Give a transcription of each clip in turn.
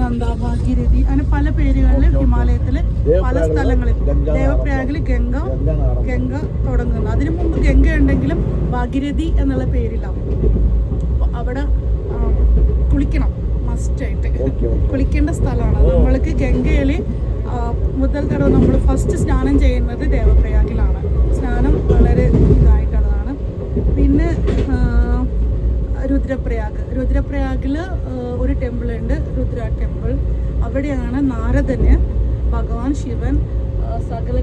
അലകനന്ദ, ഭാഗീരഥി, അങ്ങനെ പല പേരുകളിൽ ഹിമാലയത്തിലെ പല സ്ഥലങ്ങളിൽ. ദേവപ്രയാഗിൽ ഗംഗ തുടങ്ങുന്നു. അതിനു മുമ്പ് ഗംഗ ഉണ്ടെങ്കിലും ഭാഗീരഥി എന്നുള്ള പേരിലാവും. അവിടെ കുളിക്കണം, മസ്റ്റായിട്ട് കുളിക്കേണ്ട സ്ഥലമാണ്. നമ്മൾക്ക് ഗംഗയിൽ മുതൽ തടവ് നമ്മൾ ഫസ്റ്റ് സ്നാനം ചെയ്യുന്നത് ദേവപ്രയാഗിലാണ്. സ്നാനം വളരെ ഇതായിട്ടുള്ളതാണ്. പിന്നെ രുദ്രപ്രയാഗിൽ ഒരു ടെമ്പിൾ ഉണ്ട്, രുദ്ര ടെമ്പിൾ. അവിടെയാണ് നാരദന് ഭഗവാൻ ശിവൻ സകല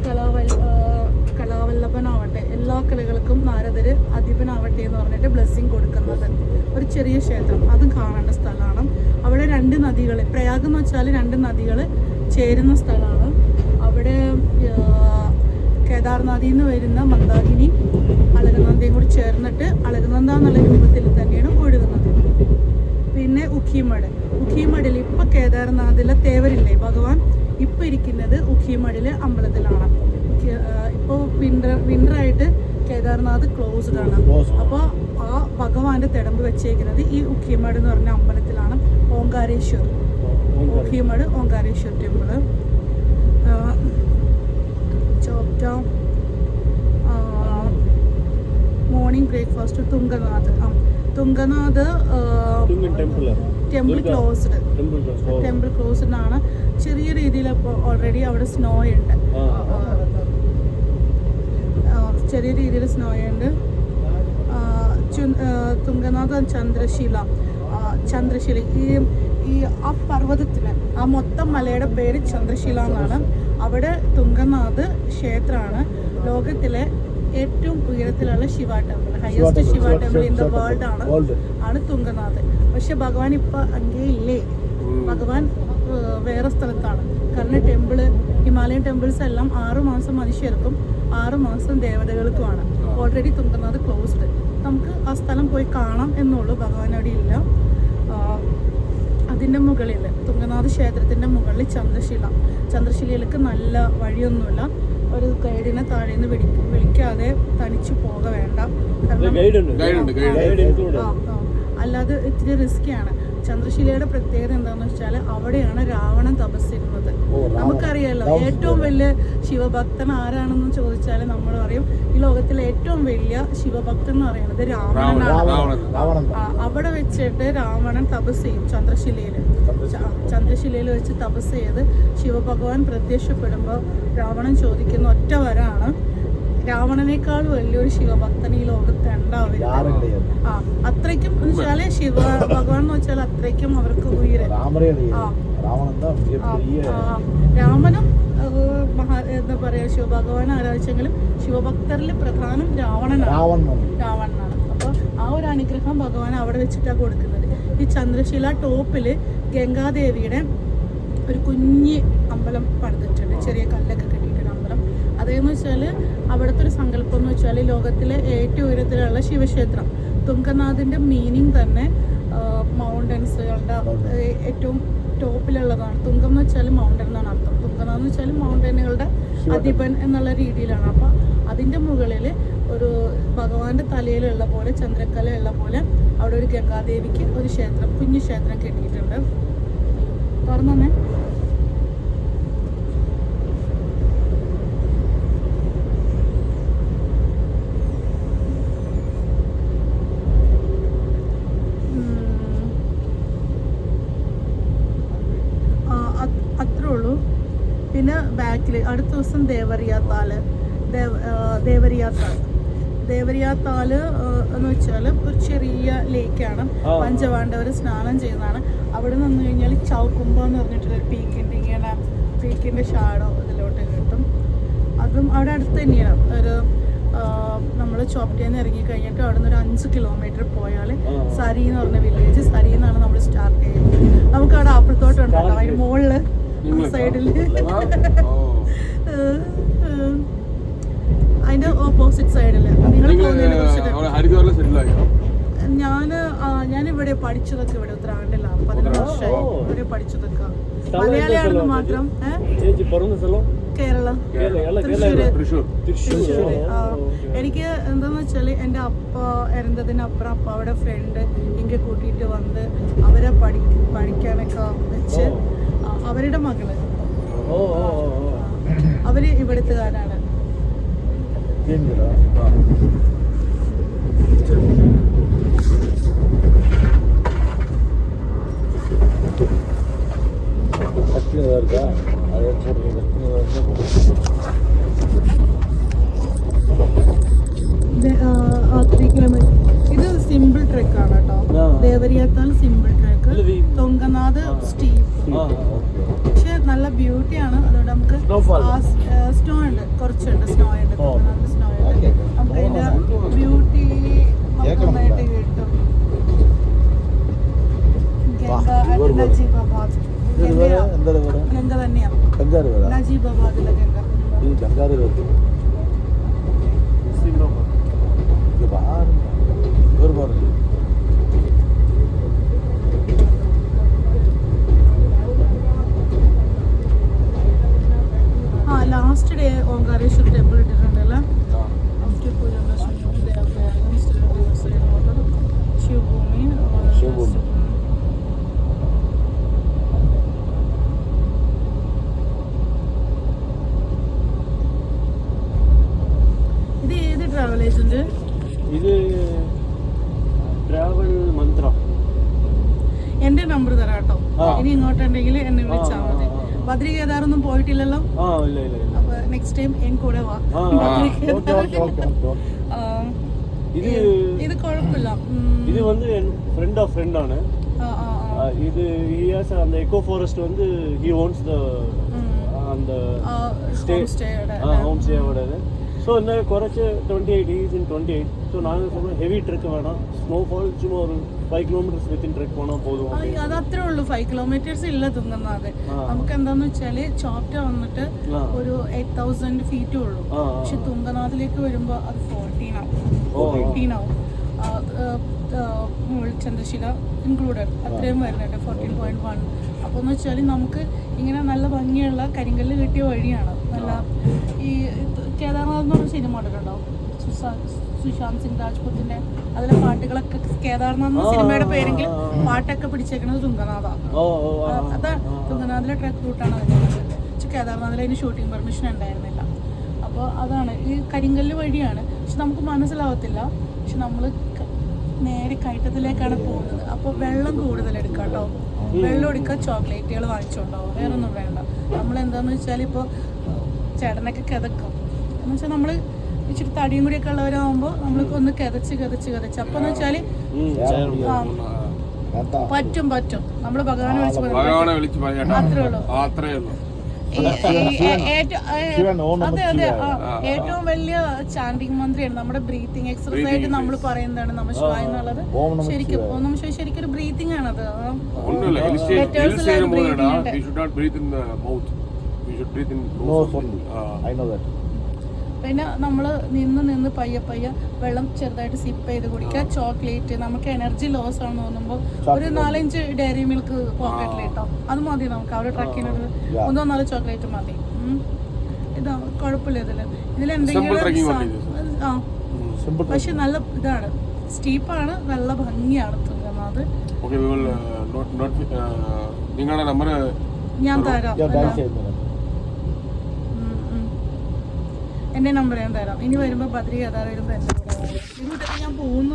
കലാവല്ലഭനാവട്ടെ, എല്ലാ കലകൾക്കും നാരദര് അധിപനാവട്ടെ എന്ന് പറഞ്ഞിട്ട് ബ്ലെസ്സിങ് കൊടുക്കുന്നത്. ഒരു ചെറിയ ക്ഷേത്രം, അതും കാണേണ്ട സ്ഥലമാണ്. അവിടെ 2 നദികൾ, പ്രയാഗ് എന്ന് വെച്ചാൽ 2 നദികൾ ചേരുന്ന സ്ഥലമാണ്. അവിടെ കേദാർനാഥിൽ നിന്ന് വരുന്ന മന്ദാകിനി അലകനന്ദയും കൂടി ചേർന്നിട്ട് അലകനന്ദ എന്നുള്ള രൂപത്തിൽ തന്നെയാണ് ഒഴുകുന്നത്. പിന്നെ ഉഖിമഠിൽ ഇപ്പം കേദാർനാഥിലെ തേവരില്ലേ ഭഗവാൻ ഇപ്പം ഇരിക്കുന്നത് ഉഖിമഠിലെ അമ്പലത്തിലാണ്. ഇപ്പോൾ വിൻ്ററായിട്ട് കേദാർനാഥ് ക്ലോസ്ഡ് ആണ്. അപ്പോൾ ആ ഭഗവാന്റെ തിടമ്പ് വെച്ചേക്കുന്നത് ഈ ഉഖിമഠ് എന്ന് പറഞ്ഞ അമ്പലത്തിലാണ്. Ukhimath Omkareshwar temple. Morning breakfast Tungnath temple closed ആണ്. ചെറിയ രീതിയിൽ ഇപ്പോൾ ഓൾറെഡി അവിടെ സ്നോ ഉണ്ട്, ചെറിയ രീതിയിൽ സ്നോ ഉണ്ട്. തുംഗനാഥ് ചന്ദ്രശില ഈ ആ പർവ്വതത്തിന്, ആ മൊത്തം മലയുടെ പേര് ചന്ദ്രശില എന്നാണ്. അവിടെ തുംഗനാഥ് ക്ഷേത്രമാണ്. ലോകത്തിലെ ഏറ്റവും ഉയരത്തിലുള്ള Shiva temple, highest Shiva temple in the world ആണ് തുംഗനാഥ്. പക്ഷെ ഭഗവാൻ ഇപ്പൊ അങ്ങേ ഇല്ലേ, ഭഗവാൻ വേറെ സ്ഥലത്താണ്. കാരണം ഹിമാലയൻ ടെമ്പിൾസ് എല്ലാം 6 മാസം മനുഷ്യർക്കും 6 മാസം ദേവതകൾക്കുമാണ്. Already Tungnath closed. നമുക്ക് ആ സ്ഥലം പോയി കാണാം എന്നുള്ളൂ, ഭഗവാൻ അവിടെ ഇല്ല. അതിൻ്റെ മുകളിൽ തുംഗനാഥ് ക്ഷേത്രത്തിൻ്റെ മുകളിൽ ചന്ദ്രശിലയിലേക്ക് നല്ല വഴിയൊന്നുമില്ല. ഒരു ഗൈഡിനെ താഴേന്ന് വിളിക്കാതെ തനിച്ചു പോക വേണ്ട. അല്ലാതെ ഇത്തിരി റിസ്ക്കിയാണ്. ചന്ദ്രശിലയുടെ പ്രത്യേകത എന്താണെന്ന് വെച്ചാൽ അവിടെയാണ് രാവണൻ തപസ്സിരുന്നത്. നമുക്കറിയാലോ ഏറ്റവും വലിയ ശിവഭക്തൻ ആരാണെന്ന് ചോദിച്ചാൽ നമ്മൾ പറയും ഈ ലോകത്തിലെ ഏറ്റവും വലിയ ശിവഭക്തൻ എന്ന് പറയുന്നത് രാവണനാണ്. അവിടെ വെച്ചിട്ട് രാവണൻ തപസ് ചെയ്യും. ചന്ദ്രശിലയിൽ വെച്ച് തപസ് ചെയ്ത് ശിവഭഗവാൻ പ്രത്യക്ഷപ്പെടുമ്പോൾ രാവണൻ ചോദിക്കുന്ന ഒറ്റ വരാണ്, രാവണനേക്കാൾ വലിയൊരു ശിവഭക്തൻ ഈ ലോകത്ത് ഉണ്ടാവില്ല. അത്രയ്ക്കും വെച്ചാല് ശിവ ഭഗവാൻ എന്ന് വെച്ചാൽ അത്രയ്ക്കും അവർക്ക് ഉയരം. രാമനും എന്താ പറയാ ശിവഭഗവാൻ ആരാധിച്ചെങ്കിലും ശിവഭക്തരിൽ പ്രധാനം രാവണനാണ്. അപ്പൊ ആ ഒരു അനുഗ്രഹം ഭഗവാൻ അവിടെ വെച്ചിട്ടാണ് കൊടുക്കുന്നത്. ഈ ചന്ദ്രശില ടോപ്പില് ഗംഗാദേവിയുടെ ഒരു കുഞ്ഞ് അമ്പലം പണിതിട്ടുണ്ട്, ചെറിയ കല്ലൊക്കെ കെട്ടിയിട്ടൊരു അമ്പലം. അതേന്ന് വെച്ചാൽ അവിടുത്തെ ഒരു സങ്കല്പം എന്ന് വെച്ചാൽ ലോകത്തിലെ ഏറ്റവും ഉയരത്തിലുള്ള ശിവക്ഷേത്രം. തുംഗനാഥിന്റെ മീനിങ് തന്നെ മൗണ്ടൻസുകളുടെ ഏറ്റവും ടോപ്പിലുള്ളതാണ്. തുംഗം എന്ന് വെച്ചാൽ മൗണ്ടൻ എന്നാണ് അർത്ഥം. തുംഗനാഥ് എന്ന് വെച്ചാൽ മൗണ്ടനുകളുടെ അധിപൻ എന്നുള്ള രീതിയിലാണ്. അപ്പം അതിൻ്റെ മുകളിൽ ഒരു ഭഗവാന്റെ തലയിലുള്ള പോലെ ചന്ദ്രക്കല ഉള്ള പോലെ അവിടെ ഒരു ഗംഗാദേവിക്ക് ഒരു ക്ഷേത്രം, കുഞ്ഞു ക്ഷേത്രം കെട്ടിയിട്ടുണ്ട്. തുറന്നേ. അത്രേ ഉള്ളൂ. പിന്നെ ബാക്കിൽ അടുത്ത ദിവസം ദേവരിയാത്താല് എന്ന് വെച്ചാൽ ഒരു ചെറിയ ലേക്കാണ്. പഞ്ചപാണ്ഡവർ സ്നാനം ചെയ്യുന്നതാണ്. അവിടെ നിന്ന് കഴിഞ്ഞാൽ ചൗക്കുമ്പ എന്ന് പറഞ്ഞിട്ടൊരു പീക്കിൻ്റെ ഷാഡോ ഇതിലോട്ട് കിട്ടും. അതും അവിടെ അടുത്ത് തന്നെയാണ്. ഒരു നമ്മൾ ചോപ്റ്റയിൽ നിന്ന് ഇറങ്ങി കഴിഞ്ഞിട്ട് അവിടെ നിന്ന് ഒരു 5 കിലോമീറ്റർ പോയാൽ സരി എന്ന് പറഞ്ഞ വില്ലേജ്, സരിയിൽ നിന്നാണ് നമ്മൾ സ്റ്റാർട്ട് ചെയ്യുന്നത്. നമുക്ക് അവിടെ ആപ്പിൾത്തോട്ടം ഉണ്ടല്ലോ അതിന് മുകളിൽ സൈഡിൽ, അതിന്റെ ഓപ്പോസിറ്റ് സൈഡില്. നിങ്ങൾ ഞാൻ ഇവിടെ പഠിച്ചതൊക്കെ ഇവിടെ ഉത്തരാഖണ്ഡിലാണ്. 11 വർഷമായി ഇവിടെ പഠിച്ചതൊക്കെ. മലയാളിയാണെന്ന് മാത്രം. കേരള, തൃശ്ശൂര്. എനിക്ക് എന്താന്ന് വെച്ചാൽ എൻ്റെ അപ്പ ഇറന്നതിനപ്പുറം അപ്പ അവിടെ ഫ്രണ്ട് ഇങ്ങനെ കൂട്ടിയിട്ട് വന്ന് അവരെ പഠിക്കാനൊക്കെ വെച്ച് അവരുടെ മകള്. അവര് ഇവിടുത്തുകാരാണ്. ഇത് സിമ്പിൾ ട്രെക്ക് ആണ് കേട്ടോ. ദേവരിയാത്താൽ സിമ്പിൾ ട്രെക്ക്, തുങ്കനാഥ് സ്റ്റീപ്പ്. പക്ഷെ നല്ല ബ്യൂട്ടിയാണ്. അതുകൊണ്ട് നമുക്ക് സ്നോ ഉണ്ട്, കുറച്ചുണ്ട് സ്നോ ഉണ്ട്, തുങ്കനാഥ് സ്നോ ഉണ്ട്. നമുക്ക് അതിന്റെ ബ്യൂട്ടി നന്നായിട്ട് കിട്ടും. നജീബാബാദ് ഗംഗ തന്നെയാണ്. നജീബാബാദിലെ Ganga. Last day Omkareshwar temple ഇട്ടിട്ടുണ്ടല്ലോ. ശിവഭൂമി. ഇത് ഏത് ട്രാവൽ ഏജന്റ്? ഇത് ട്രാവൽ മന്ത്ര. എന്റെ നമ്പർ തരാം കേട്ടോ. ഇനി ഇങ്ങോട്ടുണ്ടെങ്കിൽ എന്നെ വിളിച്ചാൽ മതി. ബദ്രി കേദാറൊന്നും പോയിട്ടില്ലല്ലോ. അപ്പൊ നെക്സ്റ്റ് ടൈം എൻ കൂടെ വാ. ഇത് കുഴപ്പമില്ല. ഇത് வந்து friend of friend ആണ്. ഇത് he has அந்த eco forest வந்து he owns the அந்த home stay ഓടത്. സോ എന്നാൽ കുറച്ച് 28 ഈസ് ഇൻ 28. സോ നാളെ നമ്മൾ ഹെവി ട്രെക്ക് വേണം. സ്നോഫോൾ ചുമ്മാ ഒരു 5 കിലോമീറ്റേഴ്സ് വിത്തിൻ ട്രെക്ക് പോകണം പോകും. അത് അത്രേ ഉള്ളൂ. 5 കിലോമീറ്റേഴ്സ് ഇല്ല തുങ്കനാഥ്. നമുക്ക് എന്താന്ന് വെച്ചാല് ചോപ്റ്റ വന്നിട്ട് ഒരു 8000 ഫീറ്റേ ഉള്ളൂ. പക്ഷെ തുങ്കനാഥിലേക്ക് വരുമ്പോ അത് 14 ആവും. ചന്ദ്രശില ഇൻക്ലൂഡഡ് അത്രയും വരുന്നുണ്ട് 14.1. അപ്പോൾ എന്ന് വെച്ചാൽ നമുക്ക് ഇങ്ങനെ നല്ല ഭംഗിയുള്ള കരിങ്കല്ല് കിട്ടിയ വഴിയാണ്. നല്ല ഈ കേദാർനാഥ് എന്ന് പറഞ്ഞ സിനിമ കണ്ടിട്ടുണ്ടോ? സുശാന്ത് സിംഗ് രാജ്പൂത്തിന്റെ അതിലെ പാട്ടുകളൊക്കെ കേദാർനാഥ് എന്ന സിനിമയുടെ പേരെങ്കിൽ പാട്ടൊക്കെ പിടിച്ചേക്കുന്നത് തുങ്കനാഥാണ്. അത് തുങ്കനാഥിലെ ട്രക്ക് റൂട്ടാണ് വരുന്നത്. പക്ഷെ കേദാർനാഥിൽ അതിന് ഷൂട്ടിംഗ് പെർമിഷൻ ഉണ്ടായിരുന്നില്ല. അപ്പോൾ അതാണ് ഈ കരിങ്കല്ല് വഴിയാണ്. പക്ഷെ നമുക്ക് മനസ്സിലാവത്തില്ല. പക്ഷെ നമ്മൾ നേരെ കയറ്റത്തിലേക്കാണ് പോകുന്നത്. അപ്പോൾ വെള്ളം കൂടുതൽ എടുക്കാം കേട്ടോ. വെള്ളം എടുക്കുക, ചോക്ലേറ്റുകൾ വാങ്ങിച്ചുകൊണ്ടാവും, വേറെ ഒന്നും വേണ്ട. നമ്മൾ എന്താന്ന് വെച്ചാൽ ഇപ്പോൾ ചേട്ടനൊക്കെ കിതക്കും എന്ന് വെച്ചാൽ നമ്മൾ ഇച്ചിരി തടിയും കൂടിയൊക്കെ ഉള്ളവരാകുമ്പോൾ നമ്മൾക്ക് ഒന്ന് കിതച്ച് അപ്പോൾ എന്ന് വെച്ചാൽ പറ്റും നമ്മൾ ഭഗവാനെ വിളിച്ച് അത്രേ ഉള്ളൂ. ഏറ്റവും വലിയ ചാൻഡിങ് മന്ത്രിയാണ്. നമ്മുടെ ബ്രീത്തിങ് എക്സസൈസ് ആയിട്ട് നമ്മൾ പറയുന്നതാണ് നമഃശിവായ എന്നുള്ളത്. ശരിക്കും നമഃശിവായ ശരിക്കും ഒരു ബ്രീത്തിങ് ആണത്. പിന്നെ നമ്മൾ നിന്ന് പയ്യെ വെള്ളം ചെറുതായിട്ട് സിപ്പ് ചെയ്ത് കുടിക്കുക. ചോക്ലേറ്റ് നമുക്ക് എനർജി ലോസ് ആണെന്ന് തോന്നുമ്പോൾ ഒരു 4-5 ഡയറി മിൽക്ക് പോക്കറ്റിൽ ഇട്ടോ, അത് മതി നമുക്ക്. അവിടെ ട്രക്കിനൊരു 3-4 ചോക്ലേറ്റ് മതി. ഇതാ കുഴപ്പമില്ല. ഇതിലെന്തെങ്കിലും പക്ഷെ നല്ല ഇതാണ്, സ്റ്റീപ്പാണ്, നല്ല ഭംഗിയാണ് തുങ്കനാഥ്. ഞാൻ തരാം, എൻ്റെ നമ്പർ ഞാൻ തരാം. ഇനി വരുമ്പോൾ ബദ്രി കേദാർ വരുമ്പോൾ എൻ്റെ കൂടെ ഈ റൂട്ടൊക്കെ ഞാൻ പോകുന്നു.